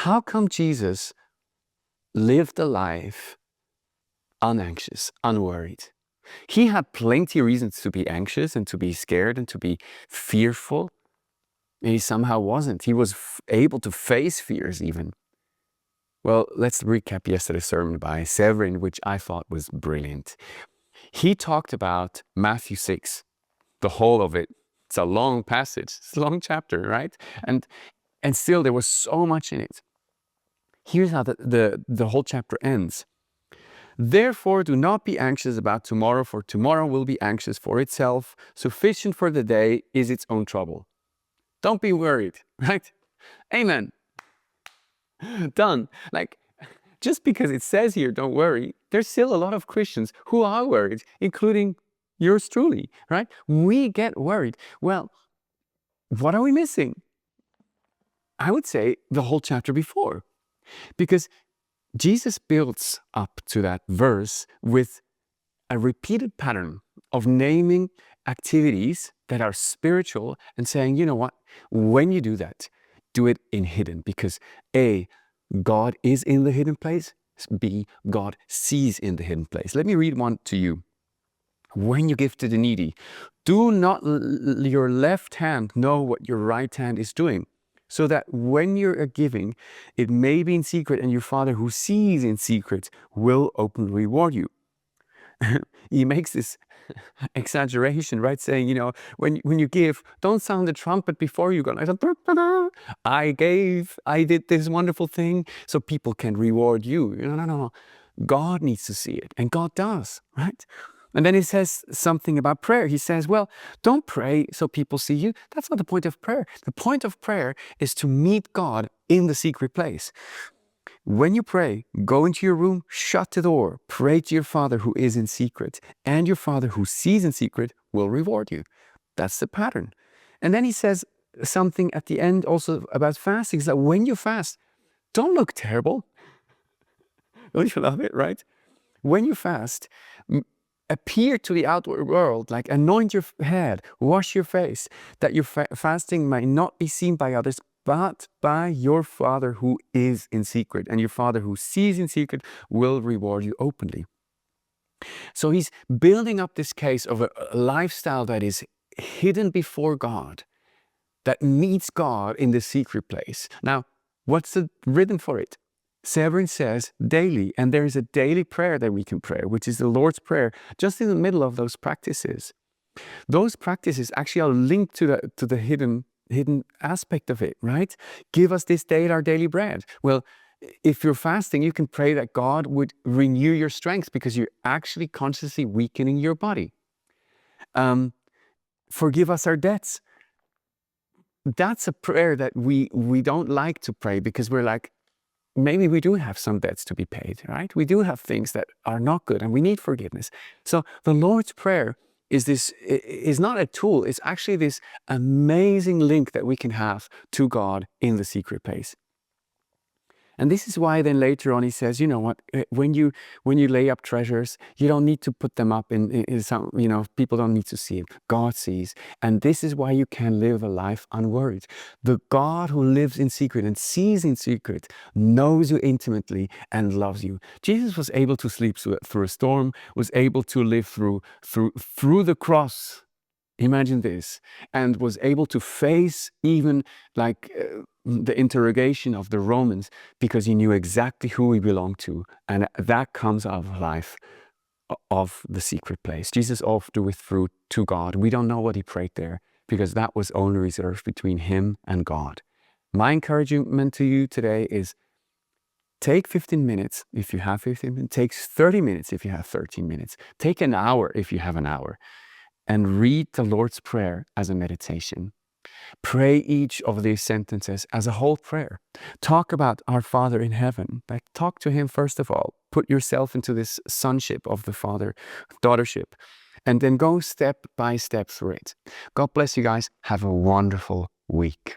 how come Jesus lived a life unanxious, unworried? He had plenty of reasons to be anxious and to be scared and to be fearful. And he somehow wasn't. He was able to face fears even. Well, let's recap yesterday's sermon by Severin, which I thought was brilliant. He talked about Matthew 6, the whole of it. It's a long passage, it's a long chapter, right? And still there was so much in it. Here's how the whole chapter ends. Therefore, do not be anxious about tomorrow, for tomorrow will be anxious for itself. Sufficient for the day is its own trouble. Don't be worried, right? Amen. Done. Like, just because it says here, don't worry, there's still a lot of Christians who are worried, including yours truly, right? We get worried. Well, what are we missing? I would say the whole chapter before, because Jesus builds up to that verse with a repeated pattern of naming activities that are spiritual and saying, you know what, when you do that, do it in hidden, because A, God is in the hidden place, B, God sees in the hidden place. Let me read one to you. When you give to the needy, do not your left hand know what your right hand is doing, so that when you're giving, it may be in secret, and your Father who sees in secret will openly reward you. He makes this exaggeration, right? Saying, you know, when you give, don't sound the trumpet before you go. I gave, I did this wonderful thing, so people can reward you. No. God needs to see it, and God does, right? And then he says something about prayer. He says, well, don't pray so people see you. That's not the point of prayer. The point of prayer is to meet God in the secret place. When you pray, go into your room, shut the door, pray to your Father who is in secret, and your Father who sees in secret will reward you. That's the pattern. And then he says something at the end also about fasting, is that when you fast, don't look terrible. Don't you love it, right? When you fast, appear to the outward world, like anoint your head, wash your face, that your fasting might not be seen by others, but by your Father who is in secret. And your Father who sees in secret will reward you openly. So he's building up this case of a lifestyle that is hidden before God, that meets God in the secret place. Now, what's the rhythm for it? Severin says daily, and there is a daily prayer that we can pray, which is the Lord's Prayer, just in the middle of those practices. Those practices actually are linked to the hidden aspect of it, right? Give us this day our daily bread. Well, if you're fasting, you can pray that God would renew your strength, because you're actually consciously weakening your body. Forgive us our debts. That's a prayer that we don't like to pray, because we're like, maybe we do have some debts to be paid, right? We do have things that are not good and we need forgiveness. So the Lord's Prayer is not a tool. It's actually this amazing link that we can have to God in the secret place. And this is why then later on he says, you know what, when you lay up treasures, you don't need to put them up in some, people don't need to see it. God sees. And this is why you can live a life unworried. The God who lives in secret and sees in secret knows you intimately and loves you. Jesus was able to sleep through a storm, was able to live through the cross. Imagine this, and was able to face even the interrogation of the Romans, because he knew exactly who he belonged to. And that comes out of life of the secret place. Jesus often withdrew to God. We don't know what he prayed there, because that was only reserved between him and God. My encouragement to you today is take 15 minutes if you have 15 minutes. Take 30 minutes if you have 13 minutes. Take an hour if you have an hour. And read the Lord's Prayer as a meditation. Pray each of these sentences as a whole prayer. Talk about our Father in heaven. Talk to him first of all. Put yourself into this sonship of the Father, daughtership, and then go step by step through it. God bless you guys. Have a wonderful week.